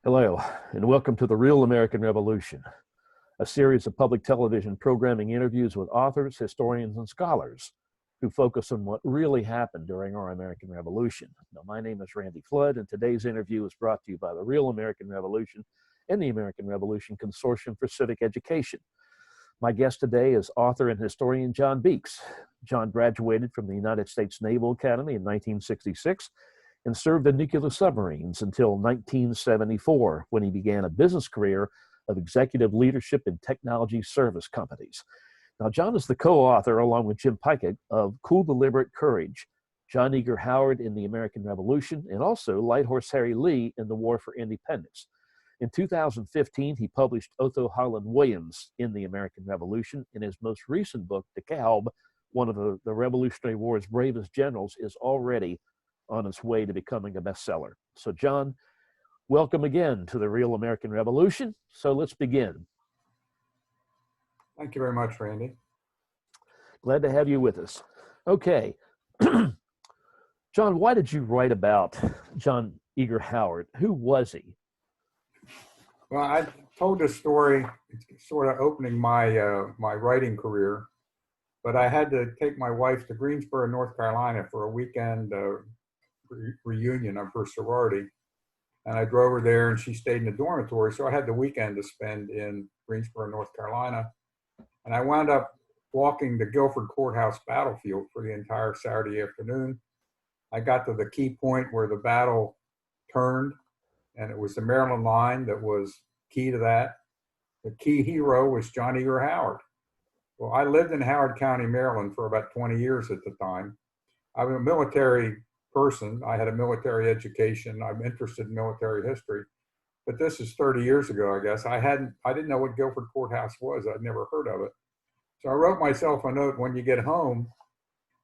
Hello, and welcome to The Real American Revolution, a series of public television programming interviews with authors, historians, and scholars who focus on what really happened during our American Revolution. Now, my name is Randy Flood, and today's interview is brought to you by the Real American Revolution and the American Revolution Consortium for Civic Education. My guest today is author and historian John Beakes. John graduated from the United States Naval Academy in 1966 and served in nuclear submarines until 1974, when he began a business career of executive leadership in technology service companies. Now, John is the co-author, along with Jim Pickett, of Cool, Deliberate Courage, John Eager Howard in the American Revolution, and also Light Horse Harry Lee in the War for Independence. In 2015, he published Otho Holland Williams in the American Revolution, and his most recent book, DeKalb, one of the Revolutionary War's bravest generals, is already on its way to becoming a bestseller. So, John, welcome again to the Real American Revolution. So let's begin. Thank you very much, Randy. Glad to have you with us. Okay. John, why did you write about John Eager Howard? Who was he? Well, I told this story sort of opening my my writing career, but I had to take my wife to Greensboro, North Carolina for a weekend reunion of her sorority. And I drove her there and she stayed in the dormitory. So I had the weekend to spend in Greensboro, North Carolina. And I wound up walking the Guilford Courthouse battlefield for the entire Saturday afternoon. I got to the key point where the battle turned, and it was the Maryland line that was key to that. The key hero was John Eager Howard. Well, I lived in Howard County, Maryland for about 20 years at the time. I was a military person. I had a military education. I'm interested in military history, but this is 30 years ago, I guess. I didn't know what Guilford Courthouse was. I'd never heard of it. So I wrote myself a note: when you get home,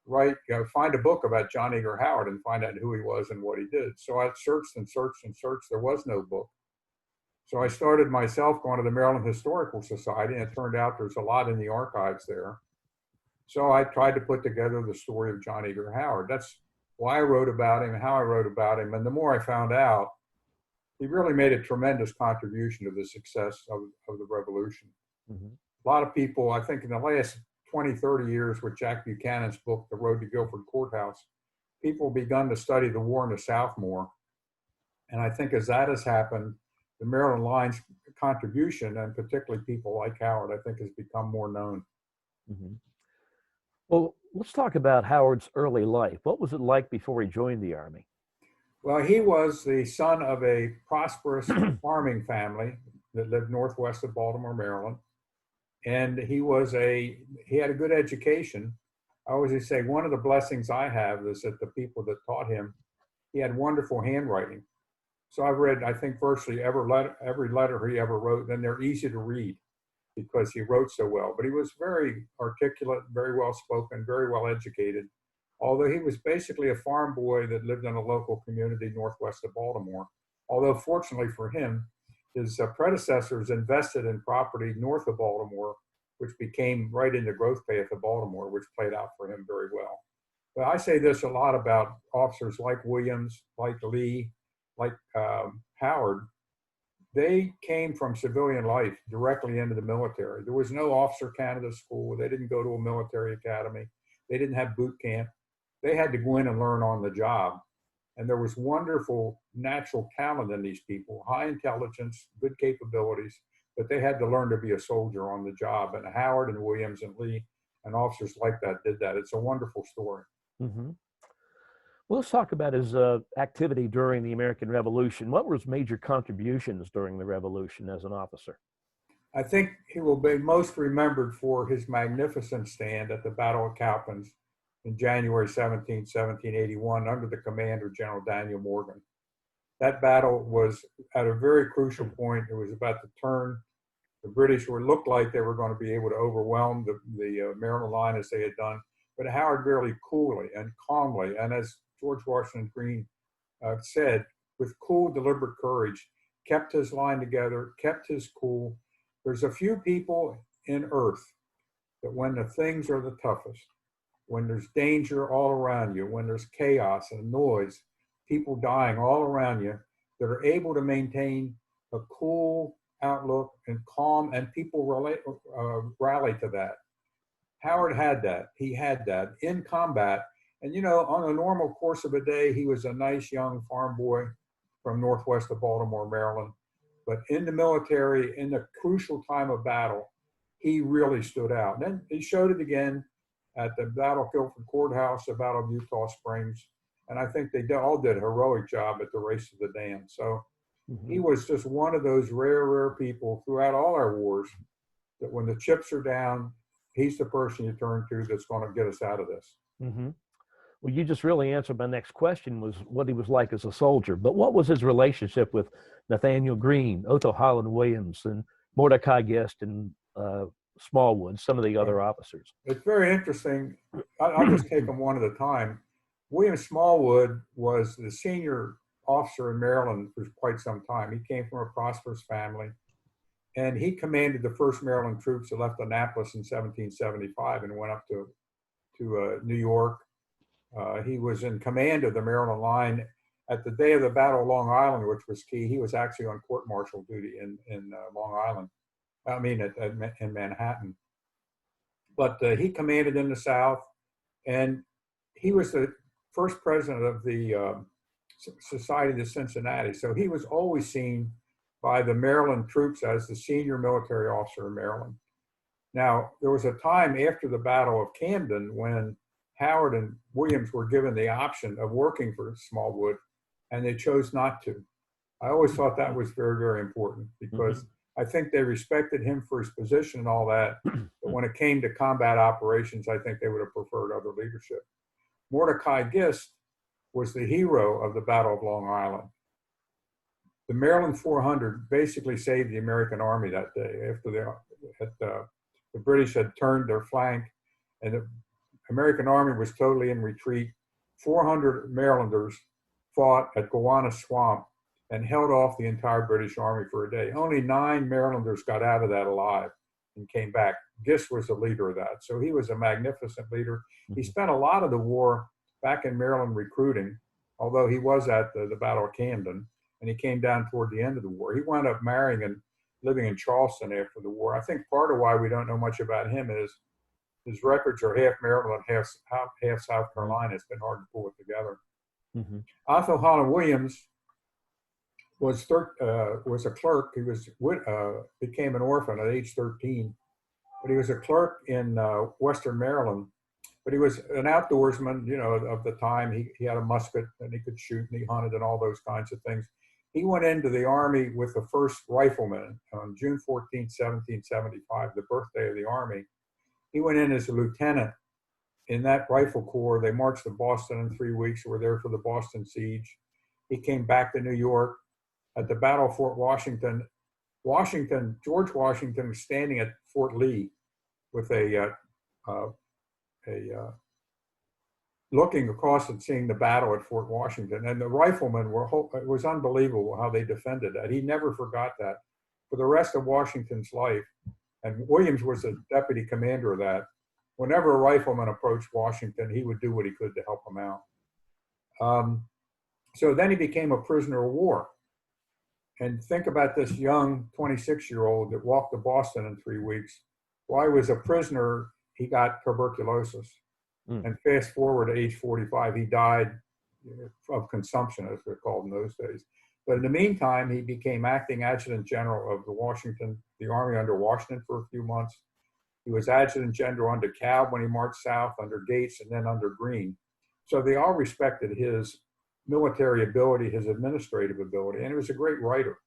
find a book about John Eager Howard and find out who he was and what he did. So I searched and searched and searched. There was no book. So I started myself going to the Maryland Historical Society, and it turned out there's a lot in the archives there. So I tried to put together the story of John Eager Howard. That's why I wrote about him, how I wrote about him. And the more I found out, he really made a tremendous contribution to the success of the revolution. Mm-hmm. A lot of people, I think in the last 20, 30 years with Jack Buchanan's book, The Road to Guilford Courthouse, people have begun to study the war in the South more. And I think as that has happened, the Maryland line's contribution, and particularly people like Howard, I think has become more known. Mm-hmm. Well, let's talk about Howard's early life. What was it like before he joined the Army? Well, he was the son of a prosperous farming family that lived northwest of Baltimore, Maryland. And he had a good education. I always say one of the blessings I have is that the people that taught him, he had wonderful handwriting. So I've read, I think, virtually every letter he ever wrote, and they're easy to read because he wrote so well. But he was very articulate, very well spoken, very well educated, although he was basically a farm boy that lived in a local community northwest of Baltimore. Although fortunately for him, his predecessors invested in property north of Baltimore, which became right in the growth path of Baltimore, which played out for him very well. But I say this a lot about officers like Williams, like Lee, like Howard. They came from civilian life directly into the military. There was no officer candidate school. They didn't go to a military academy. They didn't have boot camp. They had to go in and learn on the job. And there was wonderful natural talent in these people, high intelligence, good capabilities, but they had to learn to be a soldier on the job. And Howard and Williams and Lee and officers like that did that. It's a wonderful story. Mm-hmm. Well, let's talk about his activity during the American Revolution. What were his major contributions during the Revolution as an officer? I think he will be most remembered for his magnificent stand at the Battle of Cowpens in January 17, 1781, under the command of General Daniel Morgan. That battle was at a very crucial point. It was about to turn. The British looked like they were going to be able to overwhelm the Maryland line as they had done, but Howard very coolly and calmly, and as George Washington Green said, with cool, deliberate courage, kept his line together, kept his cool. There's a few people in earth that when the things are the toughest, when there's danger all around you, when there's chaos and noise, people dying all around you, that are able to maintain a cool outlook and calm, and people rally to that. Howard had that. He had that in combat. And, you know, on a normal course of a day, he was a nice young farm boy from northwest of Baltimore, Maryland. But in the military, in the crucial time of battle, he really stood out. And then he showed it again at the Battle of Guilford Courthouse, the Battle of Eutaw Springs. And I think they all did a heroic job at the Race to the Dam. So he was just one of those rare people throughout all our wars that when the chips are down, he's the person you turn to that's going to get us out of this. Well, you just really answered my next question, was what he was like as a soldier. But what was his relationship with Nathaniel Greene, Otho Holland Williams, and Mordecai Guest, and Smallwood, some of the other officers? It's very interesting. I'll just take them one at a time. William Smallwood was the senior officer in Maryland for quite some time. He came from a prosperous family, and he commanded the 1st Maryland troops that left Annapolis in 1775 and went up to New York. He was in command of the Maryland line at the day of the Battle of Long Island, which was key. He was actually on court-martial duty in Long Island. I mean, in Manhattan. But he commanded in the South, and he was the first president of the Society of Cincinnati. So he was always seen by the Maryland troops as the senior military officer in Maryland. Now, there was a time after the Battle of Camden when Howard and Williams were given the option of working for Smallwood, and they chose not to. I always thought that was very, very important, because I think they respected him for his position and all that, but when it came to combat operations, I think they would have preferred other leadership. Mordecai Gist was the hero of the Battle of Long Island. The Maryland 400 basically saved the American Army that day after the British had turned their flank, and the American Army was totally in retreat. 400 Marylanders fought at Gowanus Swamp and held off the entire British Army for a day. Only 9 Marylanders got out of that alive and came back. Gist was the leader of that. So he was a magnificent leader. He spent a lot of the war back in Maryland recruiting, although he was at the Battle of Camden, and he came down toward the end of the war. He wound up marrying and living in Charleston after the war. I think part of why we don't know much about him is his records are half Maryland, half South Carolina. It's been hard to pull it together. Otho Holland Williams was a clerk. He became an orphan at age 13, but he was a clerk in Western Maryland. But he was an outdoorsman, you know, of the time. He had a musket and he could shoot and he hunted and all those kinds of things. He went into the Army with the 1st Riflemen on June 14, 1775, the birthday of the Army. He went in as a lieutenant in that rifle corps. They marched to Boston in 3 weeks, were there for the Boston siege. He came back to New York. At the Battle of Fort Washington, George Washington was standing at Fort Lee with looking across and seeing the battle at Fort Washington. And the riflemen it was unbelievable how they defended that. He never forgot that for the rest of Washington's life. And Williams was the deputy commander of that. Whenever a rifleman approached Washington, he would do what he could to help him out. So then he became a prisoner of war. And think about this young 26-year-old that walked to Boston in 3 weeks. While he was a prisoner, he got tuberculosis. And fast forward to age 45, he died of consumption, as they're called in those days. But in the meantime, he became acting adjutant general of the Army under Washington for a few months. He was adjutant general under Cobb when he marched south, under Gates, and then under Greene. So they all respected his military ability, his administrative ability, and he was a great writer.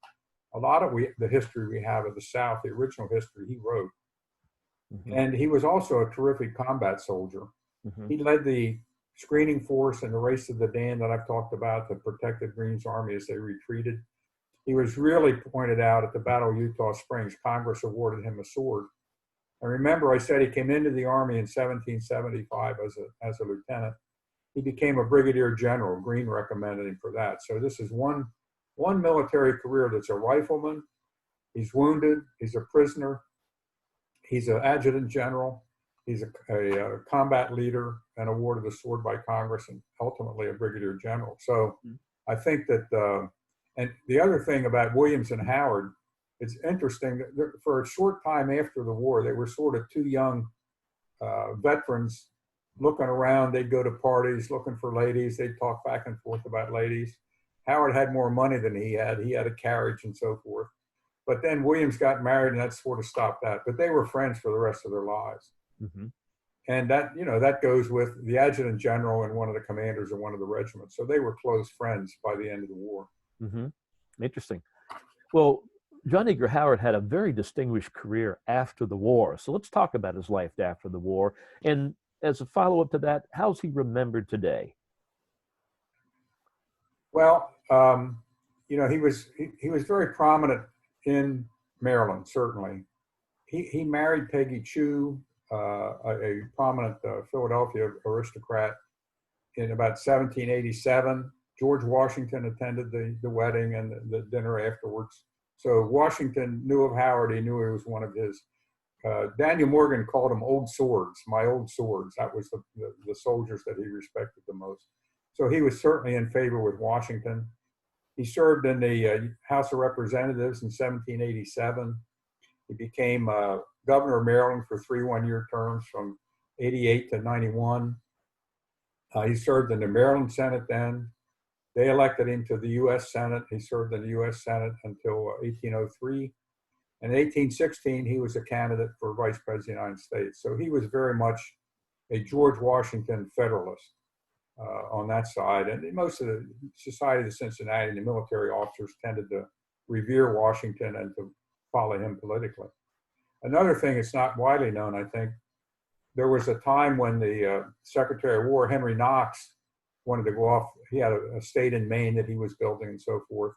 A lot of the history we have of the South, the original history, he wrote. And he was also a terrific combat soldier. He led the screening force in the Race to the Dam that I've talked about that protected Greene's army as they retreated. He was really pointed out at the Battle of Eutaw Springs. Congress awarded him a sword. And remember, I said he came into the Army in 1775 as a lieutenant. He became a brigadier general. Greene recommended him for that. So this is one military career that's a rifleman. He's wounded. He's a prisoner. He's an adjutant general. He's a combat leader and awarded a sword by Congress and ultimately a brigadier general. So I think that And the other thing about Williams and Howard, it's interesting that for a short time after the war, they were sort of two young veterans looking around. They'd go to parties looking for ladies. They'd talk back and forth about ladies. Howard had more money than he had. He had a carriage and so forth. But then Williams got married, and that sort of stopped that. But they were friends for the rest of their lives. Mm-hmm. And that, you know, that goes with the adjutant general and one of the commanders of one of the regiments. So they were close friends by the end of the war. Mm-hmm. Interesting. Well, John Edgar Howard had a very distinguished career after the war. So let's talk about his life after the war. And as a follow-up to that, how's he remembered today? Well, you know, he was very prominent in Maryland, certainly. He married Peggy Chew, a prominent Philadelphia aristocrat, in about 1787. George Washington attended the wedding and the dinner afterwards. So Washington knew of Howard. He knew he was one of his. Daniel Morgan called them old swords, my old swords. That was the soldiers that he respected the most. So he was certainly in favor with Washington. He served in the House of Representatives in 1787. He became governor of Maryland for 3 one-year terms from 88 to 91. He served in the Maryland Senate then. They elected him to the U.S. Senate. He served in the U.S. Senate until 1803. In 1816, he was a candidate for Vice President of the United States. So he was very much a George Washington Federalist on that side. And most of the Society of Cincinnati and the military officers tended to revere Washington and to follow him politically. Another thing that's not widely known, I think, there was a time when the Secretary of War, Henry Knox, wanted to go off. He had a estate in Maine that he was building and so forth.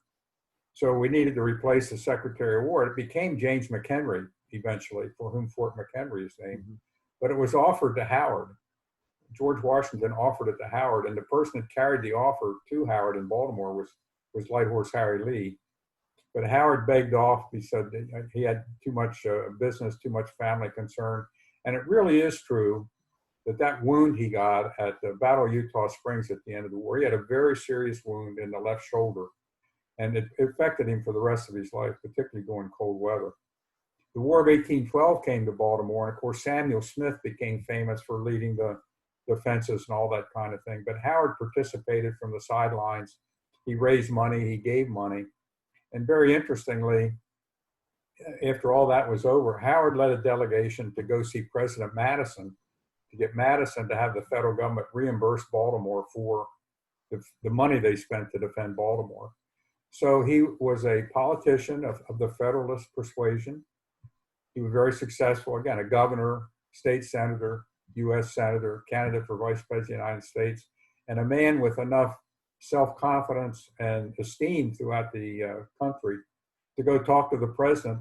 So we needed to replace the Secretary of War. It became James McHenry eventually, for whom Fort McHenry is named. Mm-hmm. But it was offered to Howard. George Washington offered it to Howard, and the person that carried the offer to Howard in Baltimore was Light Horse Harry Lee. But Howard begged off. He said he had too much business, too much family concern. And it really is true that wound he got at the Battle of Eutaw Springs at the end of the war, he had a very serious wound in the left shoulder. And it affected him for the rest of his life, particularly during cold weather. The War of 1812 came to Baltimore, and of course Samuel Smith became famous for leading the defenses and all that kind of thing. But Howard participated from the sidelines. He raised money, he gave money. And very interestingly, after all that was over, Howard led a delegation to go see President Madison, to get Madison to have the federal government reimburse Baltimore for the money they spent to defend Baltimore. So he was a politician of the Federalist persuasion. He was very successful, again, a governor, state senator, U.S. senator, candidate for vice president of the United States, and a man with enough self-confidence and esteem throughout the country to go talk to the president,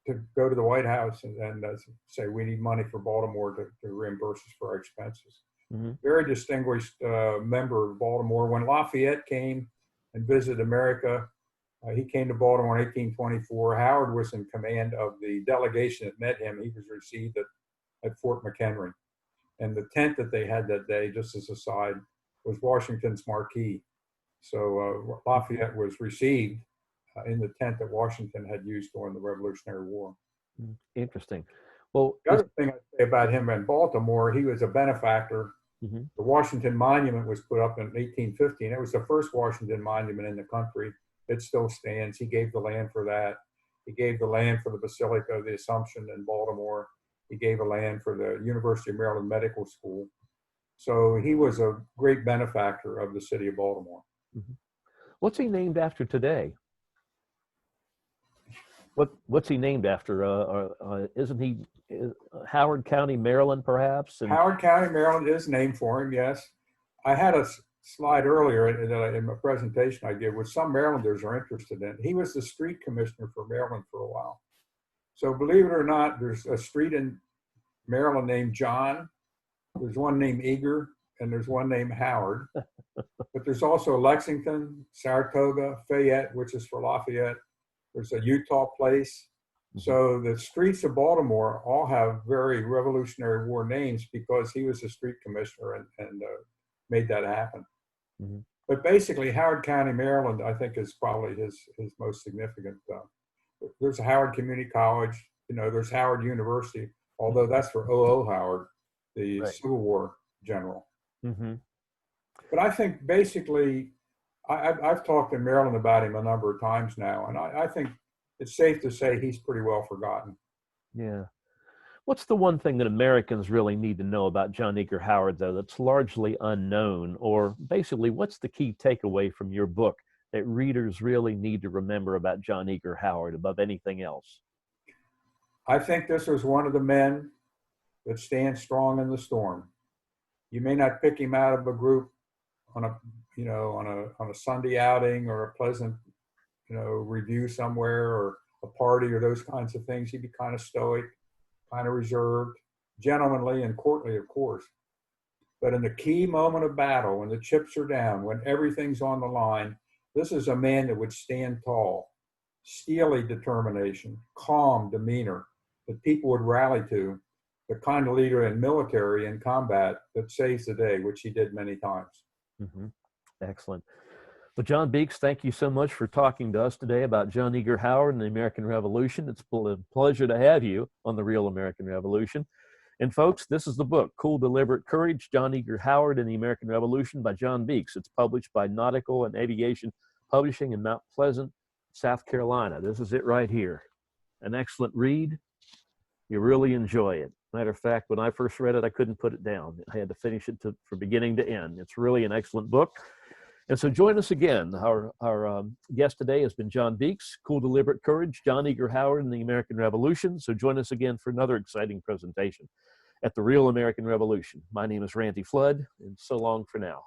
to go to the White House and say, we need money for Baltimore to reimburse us for our expenses. Mm-hmm. Very distinguished member of Baltimore. When Lafayette came and visited America, he came to Baltimore in 1824. Howard was in command of the delegation that met him. He was received at Fort McHenry. And the tent that they had that day, just as a side, was Washington's marquee. So Lafayette was received in the tent that Washington had used during the Revolutionary War. Interesting. Well, the other thing I'd say about him in Baltimore, he was a benefactor. Mm-hmm. The Washington Monument was put up in 1815. It was the first Washington monument in the country. It still stands. He gave the land for that. He gave the land for the Basilica of the Assumption in Baltimore. He gave the land for the University of Maryland Medical School. So he was a great benefactor of the city of Baltimore. Mm-hmm. What's he named after today? What's he named after? Isn't he Howard County, Maryland, perhaps? And Howard County, Maryland is named for him, yes. I had a slide earlier in my presentation I gave, which some Marylanders are interested in. He was the street commissioner for Maryland for a while. So believe it or not, there's a street in Maryland named John. There's one named Eager, and there's one named Howard. But there's also Lexington, Saratoga, Fayette, which is for Lafayette. There's a Eutaw Place. So the streets of Baltimore all have very Revolutionary War names because he was a street commissioner and made that happen. Mm-hmm. But basically, Howard County, Maryland, I think is probably his most significant. There's a Howard Community College, there's Howard University, although that's for O.O. Howard, the Right. Civil War general. Mm-hmm. But I think basically, I've talked in Maryland about him a number of times now, and I think it's safe to say he's pretty well forgotten. Yeah. What's the one thing that Americans really need to know about John Eager Howard, though, that's largely unknown? Or basically, what's the key takeaway from your book that readers really need to remember about John Eager Howard above anything else? I think this was one of the men that stands strong in the storm. You may not pick him out of a group on a Sunday outing or a pleasant, review somewhere or a party or those kinds of things. He'd be kind of stoic, kind of reserved, gentlemanly and courtly, of course. But in the key moment of battle, when the chips are down, when everything's on the line, this is a man that would stand tall, steely determination, calm demeanor that people would rally to, the kind of leader in military and combat that saves the day, which he did many times. Mm-hmm. Excellent. Well, John Beakes, thank you so much for talking to us today about John Eager Howard and the American Revolution. It's a pleasure to have you on The Real American Revolution. And folks, this is the book, Cool, Deliberate Courage, John Eager Howard and the American Revolution by John Beakes. It's published by Nautical and Aviation Publishing in Mount Pleasant, South Carolina. This is it right here. An excellent read. You really enjoy it. Matter of fact, when I first read it, I couldn't put it down. I had to finish it from beginning to end. It's really an excellent book. And so join us again. Our guest today has been John Beakes, Cool, Deliberate Courage, John Eager Howard and the American Revolution. So join us again for another exciting presentation at The Real American Revolution. My name is Randy Flood, and so long for now.